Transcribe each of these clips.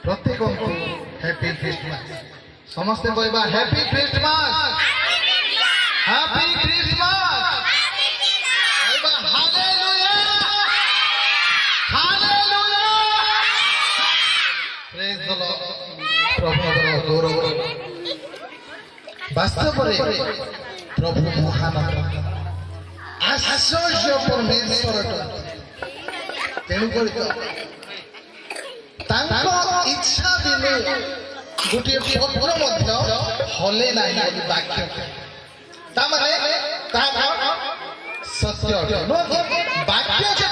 प्रत्येक happy Christmas समस्ते कहबा हैप्पी क्रिसमस हैप्पी क्रिसमस कहबा hallelujah hallelujah praise the lord प्रभु गौरव वास्तव में प्रभु महान आश्चर्य परमेश्वर तेणुक इच्छा दिने गोटे पत्र हले ना वाक्य सत्य वाक्य जो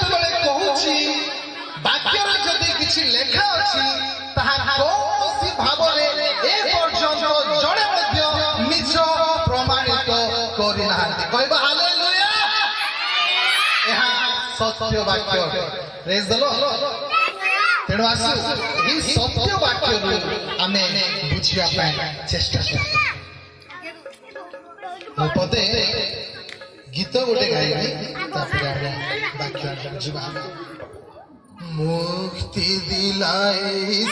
कहूँ वाक्य जदि किसी लेखा अच्छी कौन भाव जड़े निज प्रमाणित करना कहबा हालेलुया सत्य वाक्य प्रेज द लॉर्ड तेणु आसु सत्य वाक्य आमे बुझिया चेष्टा पदे गीत गोटे गाइबी वाक्य मुक्ति दिलाई